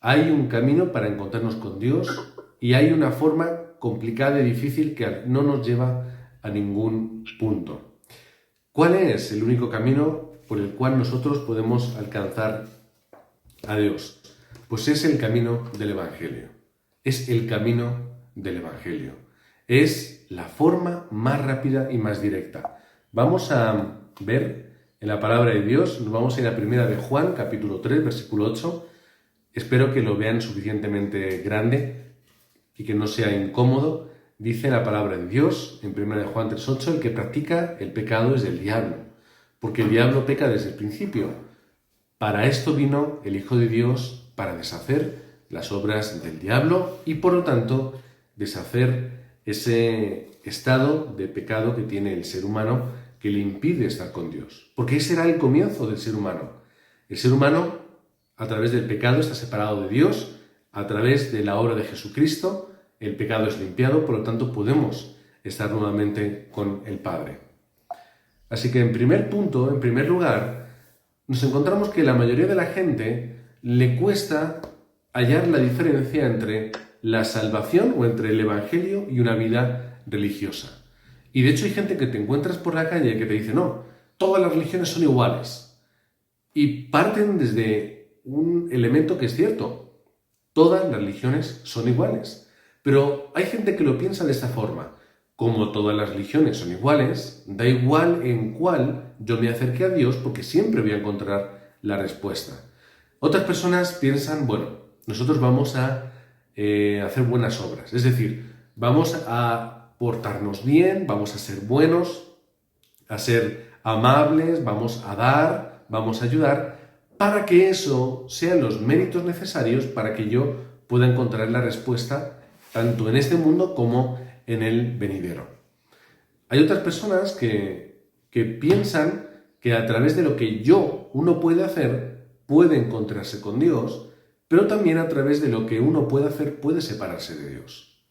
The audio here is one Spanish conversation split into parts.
Hay un camino para encontrarnos con Dios y hay una forma complicada y difícil que no nos lleva a ningún punto. ¿Cuál es el único camino por el cual nosotros podemos alcanzar a Dios? Pues es el camino del Evangelio. Es el camino del Evangelio. Es la forma más rápida y más directa. Vamos a ver en la palabra de Dios, nos vamos a ir a primera de Juan, capítulo 3, versículo 8. Espero que lo vean suficientemente grande y que no sea incómodo. Dice la palabra de Dios en 1 Juan 3:8, el que practica el pecado es del diablo, porque el diablo peca desde el principio. Para esto vino el Hijo de Dios, para deshacer las obras del diablo y por lo tanto deshacer ese estado de pecado que tiene el ser humano que le impide estar con Dios. Porque ese era el comienzo del ser humano. El ser humano, a través del pecado, está separado de Dios. A través de la obra de Jesucristo, el pecado es limpiado, por lo tanto podemos estar nuevamente con el Padre. Así que en primer lugar, nos encontramos que la mayoría de la gente le cuesta hallar la diferencia entre la salvación o entre el Evangelio y una vida religiosa. Y de hecho hay gente que te encuentras por la calle que te dice, no, todas las religiones son iguales. Y parten desde un elemento que es cierto, todas las religiones son iguales. Pero hay gente que lo piensa de esta forma. Como todas las religiones son iguales, da igual en cuál yo me acerque a Dios porque siempre voy a encontrar la respuesta. Otras personas piensan, bueno, nosotros vamos a hacer buenas obras, es decir, vamos a portarnos bien, vamos a ser buenos, a ser amables, vamos a dar, vamos a ayudar, para que eso sean los méritos necesarios para que yo pueda encontrar la respuesta tanto en este mundo como en el venidero. Hay otras personas que piensan que a través de lo que uno puede hacer, puede encontrarse con Dios, pero también a través de lo que uno puede hacer, puede separarse de Dios.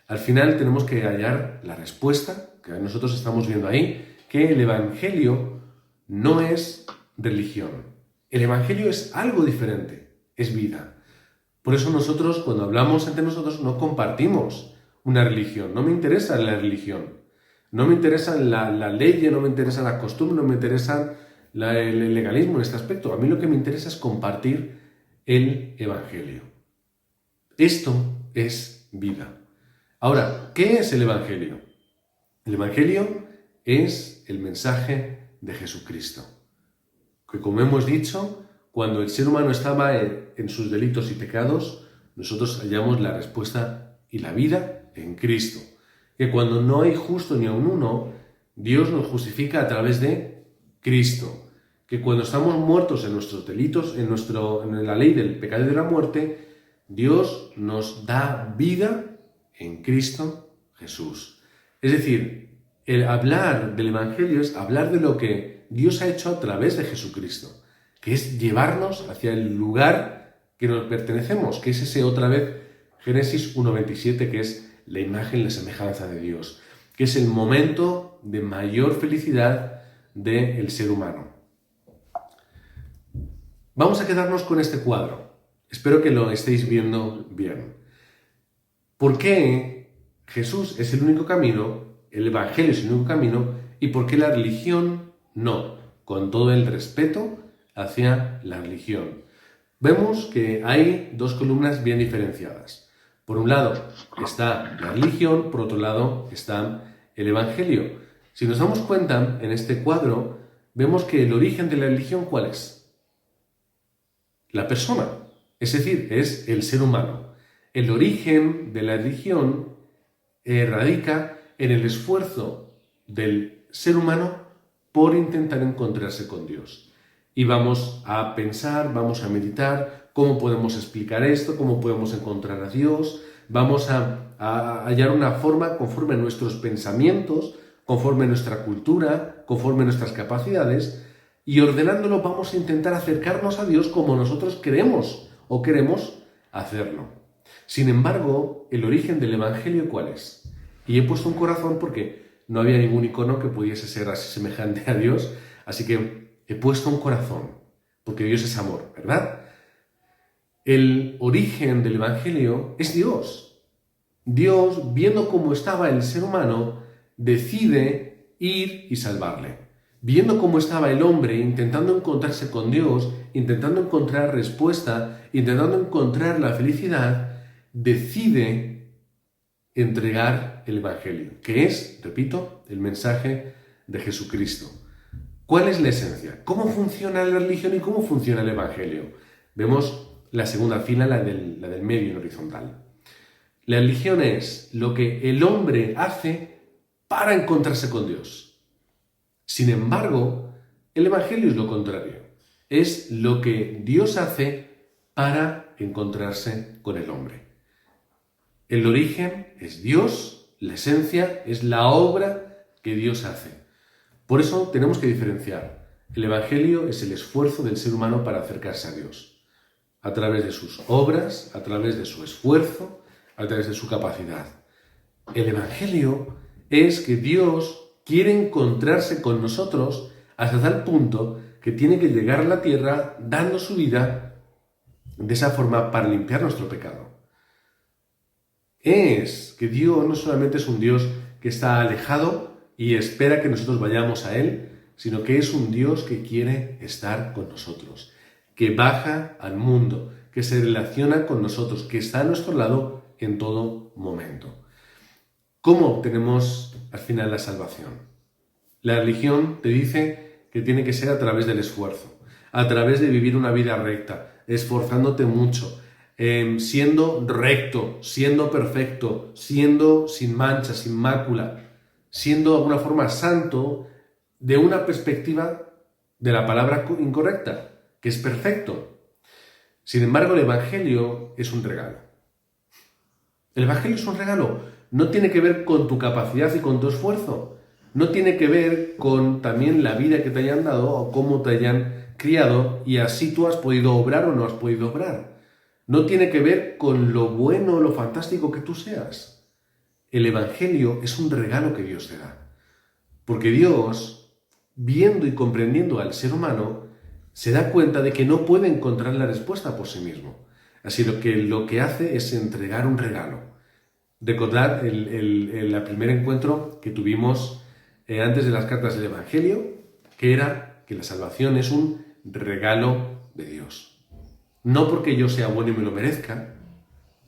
Al final tenemos que hallar la respuesta, que nosotros estamos viendo ahí, que el Evangelio no es religión. El Evangelio es algo diferente, es vida. Por eso nosotros, cuando hablamos entre nosotros, no compartimos una religión. No me interesa la religión. No me interesa la ley, no me interesa la costumbre, no me interesa el legalismo en este aspecto. A mí lo que me interesa es compartir el Evangelio. Esto es vida. Ahora, ¿qué es el Evangelio? El Evangelio es el mensaje de Jesucristo. Que como hemos dicho, cuando el ser humano estaba en sus delitos y pecados, nosotros hallamos la respuesta y la vida en Cristo. Que cuando no hay justo ni aun uno, Dios nos justifica a través de Cristo. Que cuando estamos muertos en nuestros delitos, en la ley del pecado y de la muerte, Dios nos da vida en Cristo Jesús. Es decir, el hablar del Evangelio es hablar de lo que Dios ha hecho a través de Jesucristo, que es llevarnos hacia el lugar que nos pertenecemos, que es ese otra vez Génesis 1:27, que es la imagen y la semejanza de Dios, que es el momento de mayor felicidad del ser humano. Vamos a quedarnos con este cuadro. Espero que lo estéis viendo bien. ¿Por qué Jesús es el único camino, el Evangelio es el único camino, y por qué la religión no? Con todo el respeto hacia la religión. Vemos que hay dos columnas bien diferenciadas. Por un lado está la religión, por otro lado está el Evangelio. Si nos damos cuenta, en este cuadro, vemos que el origen de la religión, ¿cuál es? La persona, es decir, es el ser humano. El origen de la religión radica en el esfuerzo del ser humano por intentar encontrarse con Dios. Y vamos a pensar, vamos a meditar cómo podemos explicar esto, cómo podemos encontrar a Dios. Vamos a hallar una forma conforme a nuestros pensamientos, conforme a nuestra cultura, conforme a nuestras capacidades, y ordenándolo vamos a intentar acercarnos a Dios como nosotros creemos o queremos hacerlo. Sin embargo, el origen del Evangelio, ¿cuál es? Y he puesto un corazón porque no había ningún icono que pudiese ser así semejante a Dios, así que he puesto un corazón, porque Dios es amor, ¿verdad? El origen del Evangelio es Dios. Dios, viendo cómo estaba el ser humano, decide ir y salvarle. Viendo cómo estaba el hombre intentando encontrarse con Dios, intentando encontrar respuesta, intentando encontrar la felicidad, decide entregar el Evangelio, que es, repito, el mensaje de Jesucristo. ¿Cuál es la esencia? ¿Cómo funciona la religión y cómo funciona el Evangelio? Vemos la segunda fila, la del medio en horizontal. La religión es lo que el hombre hace para encontrarse con Dios. Sin embargo, el Evangelio es lo contrario. Es lo que Dios hace para encontrarse con el hombre. El origen es Dios, la esencia es la obra que Dios hace. Por eso tenemos que diferenciar. El Evangelio es el esfuerzo del ser humano para acercarse a Dios, a través de sus obras, a través de su esfuerzo, a través de su capacidad. El Evangelio es que Dios quiere encontrarse con nosotros hasta tal punto que tiene que llegar a la tierra dando su vida de esa forma para limpiar nuestro pecado. Es que Dios no solamente es un Dios que está alejado y espera que nosotros vayamos a Él, sino que es un Dios que quiere estar con nosotros, que baja al mundo, que se relaciona con nosotros, que está a nuestro lado en todo momento. ¿Cómo obtenemos al final la salvación? La religión te dice que tiene que ser a través del esfuerzo, a través de vivir una vida recta, esforzándote mucho, siendo recto, siendo perfecto, siendo sin mancha, sin mácula, siendo de alguna forma santo de una perspectiva de la palabra incorrecta, que es perfecto. Sin embargo, el Evangelio es un regalo. El Evangelio es un regalo. No tiene que ver con tu capacidad y con tu esfuerzo. No tiene que ver con también la vida que te hayan dado o cómo te hayan criado y así tú has podido obrar o no has podido obrar. No tiene que ver con lo bueno o lo fantástico que tú seas. El Evangelio es un regalo que Dios te da. Porque Dios, viendo y comprendiendo al ser humano, se da cuenta de que no puede encontrar la respuesta por sí mismo. Así lo que hace es entregar un regalo. Recordad el primer encuentro que tuvimos antes de las cartas del Evangelio, que era que la salvación es un regalo de Dios. No porque yo sea bueno y me lo merezca,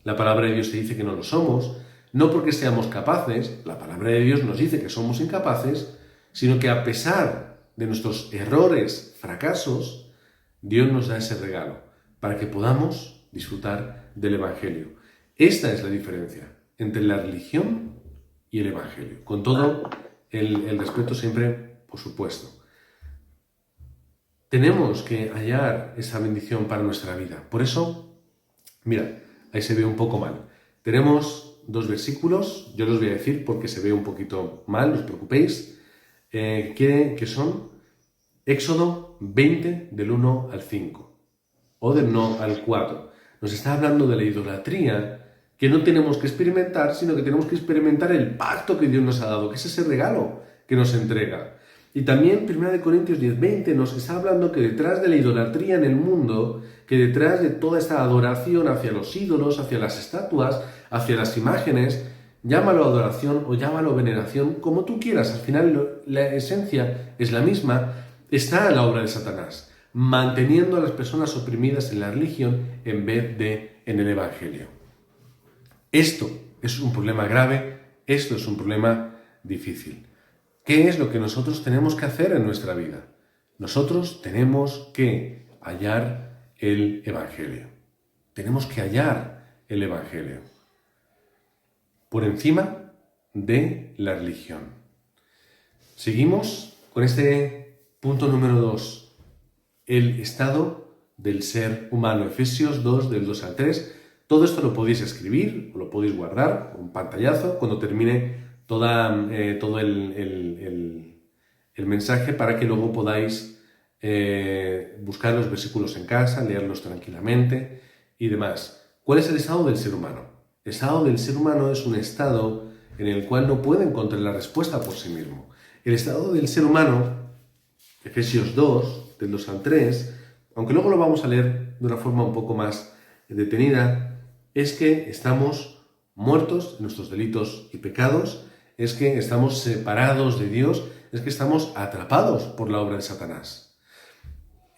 la palabra de Dios te dice que no lo somos, no porque seamos capaces, la palabra de Dios nos dice que somos incapaces, sino que a pesar de nuestros errores, fracasos, Dios nos da ese regalo para que podamos disfrutar del Evangelio. Esta es la diferencia entre la religión y el Evangelio, con todo el respeto siempre, por supuesto. Tenemos que hallar esa bendición para nuestra vida. Por eso, mira, ahí se ve un poco mal. Tenemos dos versículos, yo los voy a decir porque se ve un poquito mal, no os preocupéis, que son Éxodo 20 del 1 al 5 o del 1 al 4. Nos está hablando de la idolatría que no tenemos que experimentar, sino que tenemos que experimentar el pacto que Dios nos ha dado, que es ese regalo que nos entrega. Y también 1 Corintios 10:20 nos está hablando que detrás de la idolatría en el mundo, que detrás de toda esta adoración hacia los ídolos, hacia las estatuas, hacia las imágenes, llámalo adoración o llámalo veneración, como tú quieras, al final la esencia es la misma, está la obra de Satanás, manteniendo a las personas oprimidas en la religión en vez de en el Evangelio. Esto es un problema grave, esto es un problema difícil. ¿Qué es lo que nosotros tenemos que hacer en nuestra vida? Nosotros tenemos que hallar el Evangelio. Tenemos que hallar el Evangelio por encima de la religión. Seguimos con este punto número 2, el estado del ser humano. Efesios 2, del 2 al 3. Todo esto lo podéis escribir o lo podéis guardar, un pantallazo, cuando termine todo el mensaje para que luego podáis buscar los versículos en casa, leerlos tranquilamente y demás. ¿Cuál es el estado del ser humano? El estado del ser humano es un estado en el cual no puede encontrar la respuesta por sí mismo. El estado del ser humano, Efesios 2, del 2 al 3, aunque luego lo vamos a leer de una forma un poco más detenida, es que estamos muertos en nuestros delitos y pecados, es que estamos separados de Dios, es que estamos atrapados por la obra de Satanás.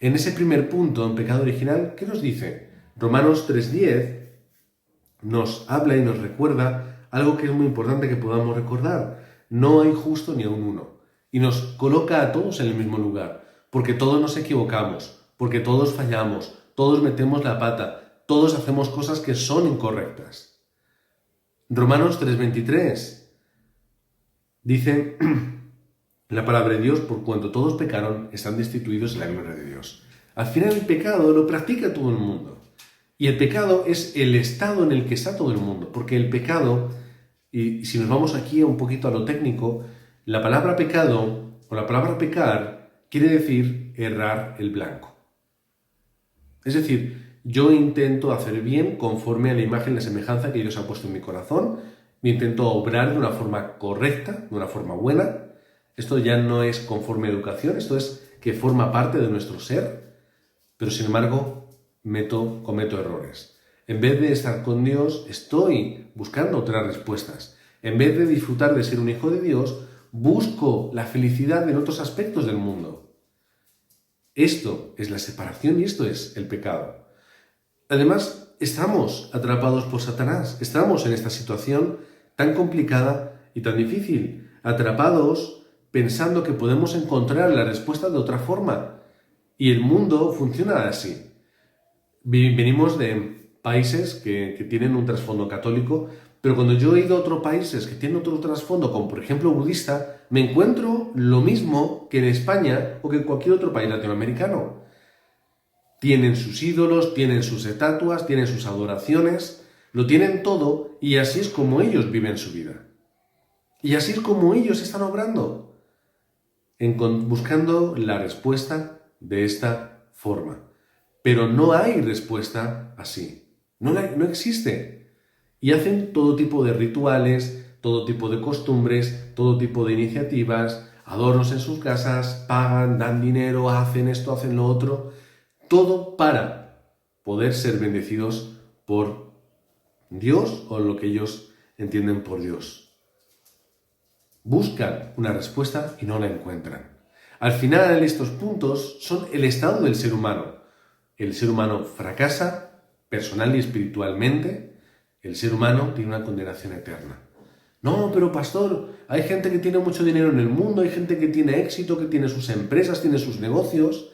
En ese primer punto, en pecado original, ¿qué nos dice? Romanos 3:10 nos habla y nos recuerda algo que es muy importante que podamos recordar. No hay justo ni aun uno. Y nos coloca a todos en el mismo lugar, porque todos nos equivocamos, porque todos fallamos, todos metemos la pata, todos hacemos cosas que son incorrectas. Romanos 3:23 dice la palabra de Dios: por cuanto todos pecaron, están destituidos de la gloria de Dios. Al final el pecado lo practica todo el mundo. Y el pecado es el estado en el que está todo el mundo, porque el pecado, y si nos vamos aquí un poquito a lo técnico, la palabra pecado o la palabra pecar quiere decir errar el blanco. Es decir, yo intento hacer bien conforme a la imagen y la semejanza que Dios ha puesto en mi corazón, me intento obrar de una forma correcta, de una forma buena. Esto ya no es conforme a educación, esto es que forma parte de nuestro ser, pero sin embargo cometo errores. En vez de estar con Dios, estoy buscando otras respuestas. En vez de disfrutar de ser un hijo de Dios, busco la felicidad en otros aspectos del mundo. Esto es la separación y esto es el pecado. Además, estamos atrapados por Satanás. Estamos en esta situación tan complicada y tan difícil, atrapados pensando que podemos encontrar la respuesta de otra forma. Y el mundo funciona así. Venimos de países que tienen un trasfondo católico, pero cuando yo he ido a otros países que tienen otro trasfondo, como por ejemplo budista, me encuentro lo mismo que en España o que en cualquier otro país latinoamericano. Tienen sus ídolos, tienen sus estatuas, tienen sus adoraciones, lo tienen todo y así es como ellos viven su vida. Y así es como ellos están obrando, buscando la respuesta de esta forma. Pero no hay respuesta así. No existe. Y hacen todo tipo de rituales, todo tipo de costumbres, todo tipo de iniciativas, adornos en sus casas, pagan, dan dinero, hacen esto, hacen lo otro. Todo para poder ser bendecidos por Dios o lo que ellos entienden por Dios. Buscan una respuesta y no la encuentran. Al final, estos puntos son el estado del ser humano. El ser humano fracasa personal y espiritualmente. El ser humano tiene una condenación eterna. No, pero pastor, hay gente que tiene mucho dinero en el mundo, hay gente que tiene éxito, que tiene sus empresas, tiene sus negocios.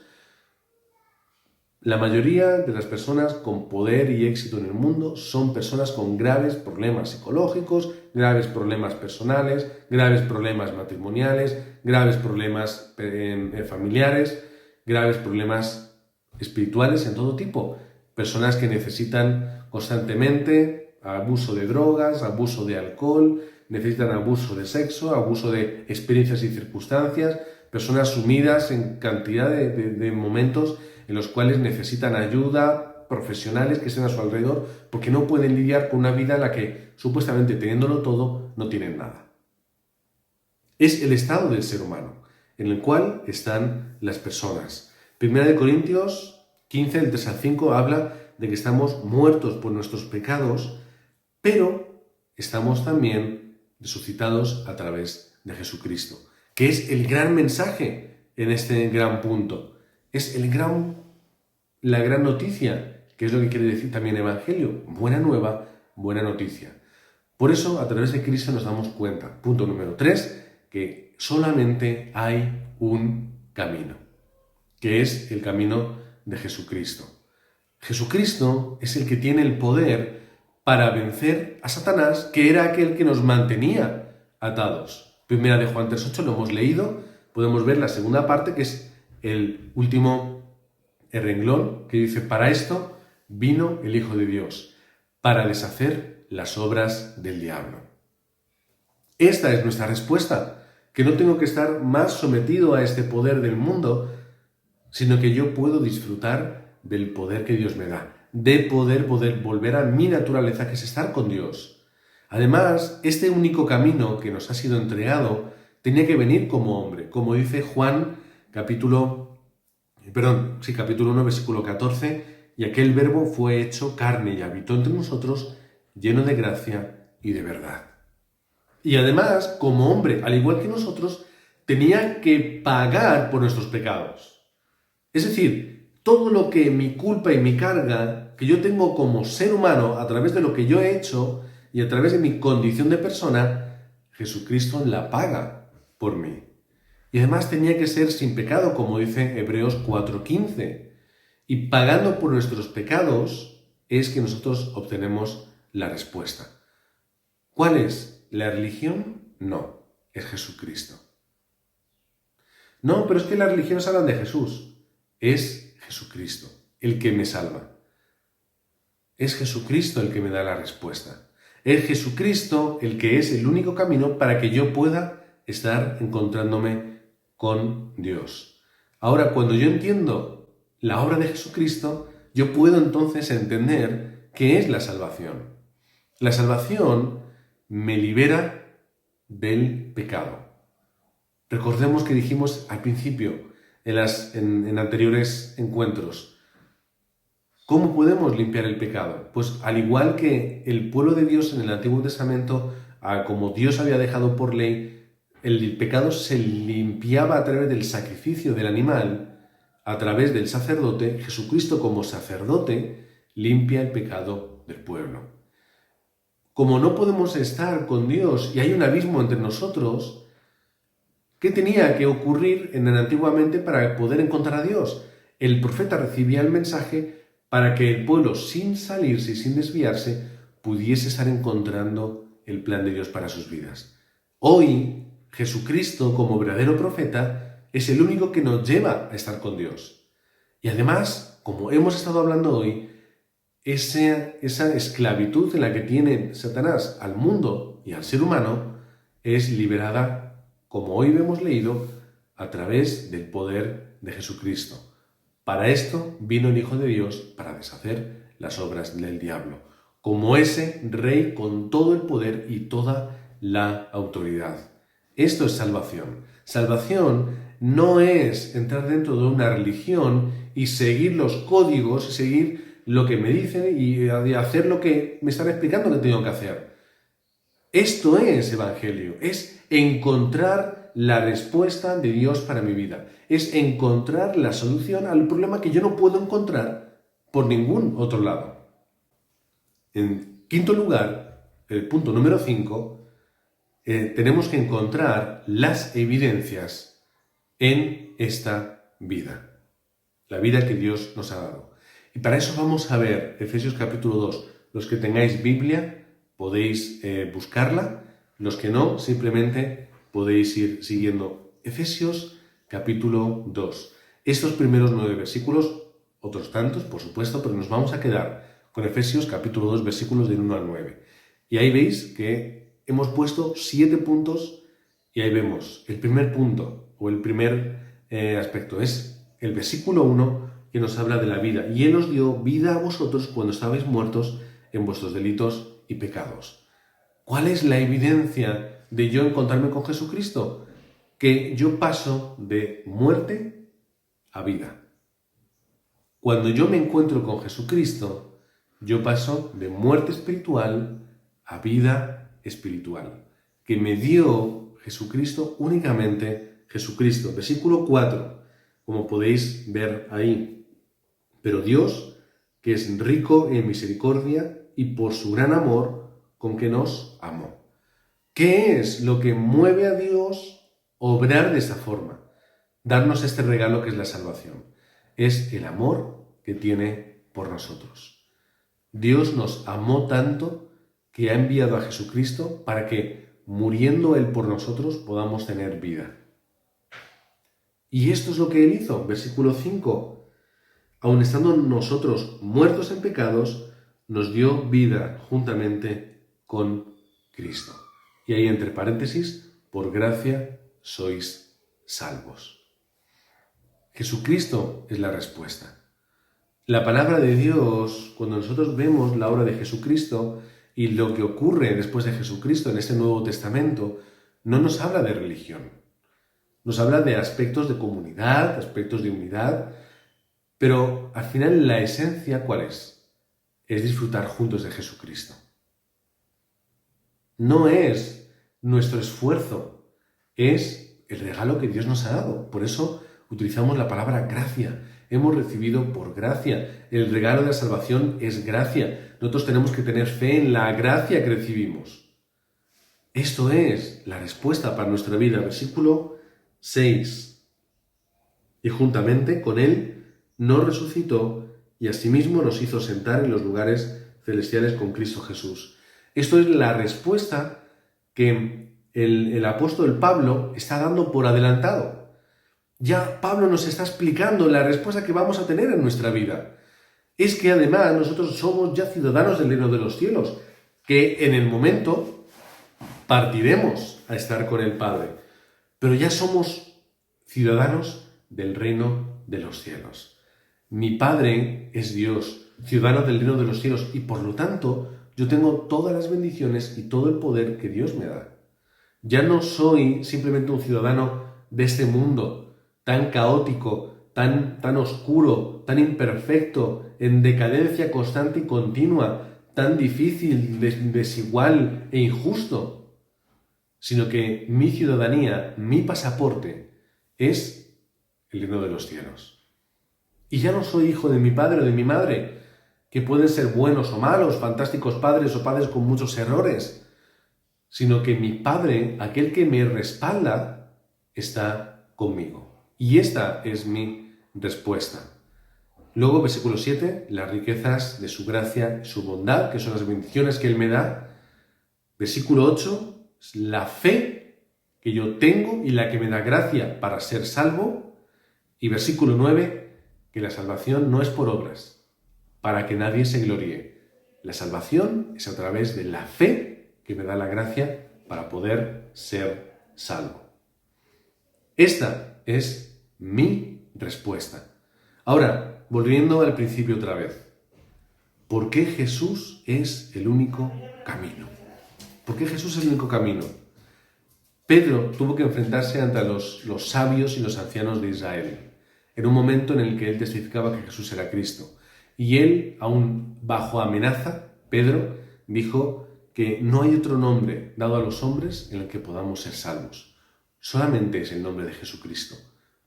La mayoría de las personas con poder y éxito en el mundo son personas con graves problemas psicológicos, graves problemas personales, graves problemas matrimoniales, graves problemas familiares, graves problemas espirituales en todo tipo. Personas que necesitan constantemente abuso de drogas, abuso de alcohol, necesitan abuso de sexo, abuso de experiencias y circunstancias, personas sumidas en cantidad de momentos en los cuales necesitan ayuda, profesionales que estén a su alrededor, porque no pueden lidiar con una vida en la que, supuestamente teniéndolo todo, no tienen nada. Es el estado del ser humano, en el cual están las personas. Primera de Corintios 15, del 3 al 5, habla de que estamos muertos por nuestros pecados, pero estamos también resucitados a través de Jesucristo, que es el gran mensaje en este gran punto. Es la gran noticia, que es lo que quiere decir también evangelio. Buena nueva, buena noticia. Por eso, a través de Cristo nos damos cuenta. Punto número 3, que solamente hay un camino, que es el camino de Jesucristo. Jesucristo es el que tiene el poder para vencer a Satanás, que era aquel que nos mantenía atados. Primera de Juan 3:8 lo hemos leído, podemos ver la segunda parte, que es el último renglón, que dice: para esto vino el Hijo de Dios, para deshacer las obras del diablo. Esta es nuestra respuesta, que no tengo que estar más sometido a este poder del mundo, sino que yo puedo disfrutar del poder que Dios me da, de poder volver a mi naturaleza, que es estar con Dios. Además, este único camino que nos ha sido entregado tenía que venir como hombre, como dice Juan capítulo 1, versículo 14, y aquel Verbo fue hecho carne y habitó entre nosotros, lleno de gracia y de verdad. Y además, como hombre, al igual que nosotros, tenía que pagar por nuestros pecados. Es decir, todo lo que mi culpa y mi carga que yo tengo como ser humano a través de lo que yo he hecho y a través de mi condición de persona, Jesucristo la paga por mí. Y además tenía que ser sin pecado, como dice Hebreos 4:15. Y pagando por nuestros pecados es que nosotros obtenemos la respuesta. ¿Cuál es? ¿La religión? No, es Jesucristo. No, pero es que las religiones hablan de Jesús. Es Jesucristo el que me salva. Es Jesucristo el que me da la respuesta. Es Jesucristo el que es el único camino para que yo pueda estar encontrándome con Dios. Ahora, cuando yo entiendo la obra de Jesucristo, yo puedo entonces entender qué es la salvación. La salvación me libera del pecado. Recordemos que dijimos al principio, en anteriores encuentros, ¿cómo podemos limpiar el pecado? Pues al igual que el pueblo de Dios en el Antiguo Testamento, como Dios había dejado por ley, el pecado se limpiaba a través del sacrificio del animal, a través del sacerdote. Jesucristo como sacerdote limpia el pecado del pueblo. Como no podemos estar con Dios y hay un abismo entre nosotros, ¿qué tenía que ocurrir antiguamente para poder encontrar a Dios? El profeta recibía el mensaje para que el pueblo, sin salirse y sin desviarse, pudiese estar encontrando el plan de Dios para sus vidas. Hoy, Jesucristo, como verdadero profeta, es el único que nos lleva a estar con Dios. Y además, como hemos estado hablando hoy, esa esclavitud en la que tiene Satanás al mundo y al ser humano es liberada, como hoy hemos leído, a través del poder de Jesucristo. Para esto vino el Hijo de Dios, para deshacer las obras del diablo, como ese rey con todo el poder y toda la autoridad. Esto es salvación. Salvación no es entrar dentro de una religión y seguir los códigos, seguir lo que me dicen y hacer lo que me están explicando que tengo que hacer. Esto es evangelio, es encontrar la respuesta de Dios para mi vida, es encontrar la solución al problema que yo no puedo encontrar por ningún otro lado. En quinto lugar, el punto número 5, tenemos que encontrar las evidencias en esta vida, la vida que Dios nos ha dado. Y para eso vamos a ver Efesios capítulo 2. Los que tengáis Biblia podéis buscarla, los que no, simplemente podéis ir siguiendo Efesios capítulo 2. Estos primeros 9 versículos, otros tantos, por supuesto, pero nos vamos a quedar con Efesios capítulo 2, versículos del 1 al 9. Y ahí veis que hemos puesto 7 puntos y ahí vemos el primer punto o el primer aspecto es el versículo 1 que nos habla de la vida. Y Él os dio vida a vosotros cuando estabais muertos en vuestros delitos y pecados. ¿Cuál es la evidencia de yo encontrarme con Jesucristo? Que yo paso de muerte a vida. Cuando yo me encuentro con Jesucristo, yo paso de muerte espiritual a vida espiritual, que me dio Jesucristo únicamente Jesucristo. Versículo 4, como podéis ver ahí. Pero Dios, que es rico en misericordia y por su gran amor con que nos amó. ¿Qué es lo que mueve a Dios obrar de esta forma? Darnos este regalo que es la salvación. Es el amor que tiene por nosotros. Dios nos amó tanto que ha enviado a Jesucristo para que, muriendo Él por nosotros, podamos tener vida. Y esto es lo que Él hizo. Versículo 5. Aun estando nosotros muertos en pecados, nos dio vida juntamente con Cristo. Y ahí entre paréntesis, por gracia sois salvos. Jesucristo es la respuesta. La palabra de Dios, cuando nosotros vemos la obra de Jesucristo y lo que ocurre después de Jesucristo en este Nuevo Testamento, no nos habla de religión. Nos habla de aspectos de comunidad, aspectos de unidad, Pero al final la esencia, ¿cuál es? Es disfrutar juntos de Jesucristo. No es nuestro esfuerzo, es el regalo que Dios nos ha dado. Por eso utilizamos la palabra gracia. Hemos recibido por gracia. El regalo de la salvación es gracia. Nosotros tenemos que tener fe en la gracia que recibimos. Esto es la respuesta para nuestra vida. Versículo 6. Y juntamente con Él nos resucitó y asimismo nos hizo sentar en los lugares celestiales con Cristo Jesús. Esto es la respuesta que el apóstol Pablo está dando por adelantado. Ya Pablo nos está explicando la respuesta que vamos a tener en nuestra vida. Es que además nosotros somos ya ciudadanos del reino de los cielos, que en el momento partiremos a estar con el Padre, pero ya somos ciudadanos del reino de los cielos. Mi Padre es Dios, ciudadano del reino de los cielos, y por lo tanto yo tengo todas las bendiciones y todo el poder que Dios me da. Ya no soy simplemente un ciudadano de este mundo tan caótico, tan oscuro, tan imperfecto, en decadencia constante y continua, tan difícil, desigual e injusto, sino que mi ciudadanía, mi pasaporte, es el reino de los cielos. Y ya no soy hijo de mi padre o de mi madre, que pueden ser buenos o malos, fantásticos padres o padres con muchos errores, sino que mi Padre, aquel que me respalda, está conmigo. Y esta es mi respuesta. Luego, versículo 7, las riquezas de su gracia, su bondad, que son las bendiciones que Él me da. Versículo 8, la fe que yo tengo y la que me da gracia para ser salvo. Y versículo 9, que la salvación no es por obras, para que nadie se gloríe. La salvación es a través de la fe que me da la gracia para poder ser salvo. Esta es mi respuesta. Ahora, volviendo al principio otra vez. ¿Por qué Jesús es el único camino? ¿Por qué Jesús es el único camino? Pedro tuvo que enfrentarse ante los sabios y los ancianos de Israel, en un momento en el que él testificaba que Jesús era Cristo. Y él, aún bajo amenaza, Pedro, dijo que no hay otro nombre dado a los hombres en el que podamos ser salvos. Solamente es el nombre de Jesucristo.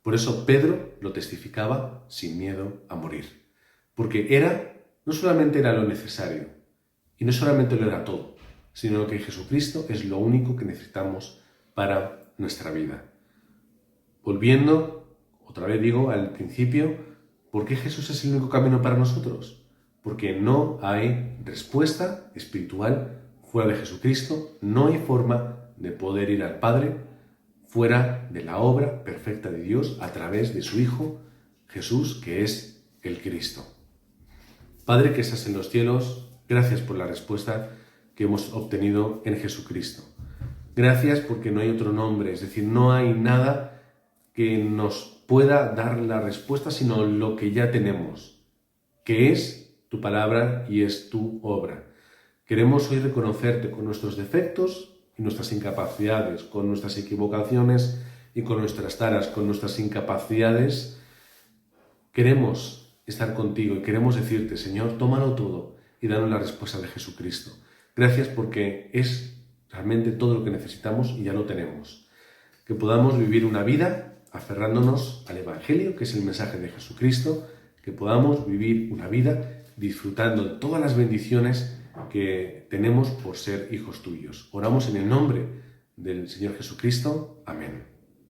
Por eso Pedro lo testificaba sin miedo a morir. Porque no solamente era lo necesario, y no solamente lo era todo, sino que Jesucristo es lo único que necesitamos para nuestra vida. Volviendo, otra vez digo, al principio, ¿por qué Jesús es el único camino para nosotros? Porque no hay respuesta espiritual fuera de Jesucristo, no hay forma de poder ir al Padre fuera de la obra perfecta de Dios a través de su Hijo, Jesús, que es el Cristo. Padre que estás en los cielos, gracias por la respuesta que hemos obtenido en Jesucristo. Gracias porque no hay otro nombre, es decir, no hay nada que nos pueda dar la respuesta, sino lo que ya tenemos, que es tu palabra y es tu obra. Queremos hoy reconocerte con nuestros defectos y nuestras incapacidades, con nuestras equivocaciones y con nuestras taras, con nuestras incapacidades. Queremos estar contigo y queremos decirte, Señor, tómalo todo y danos la respuesta de Jesucristo. Gracias porque es realmente todo lo que necesitamos y ya lo tenemos. Que podamos vivir una vida aferrándonos al Evangelio, que es el mensaje de Jesucristo, que podamos vivir una vida disfrutando de todas las bendiciones que tenemos por ser hijos tuyos. Oramos en el nombre del Señor Jesucristo. Amén.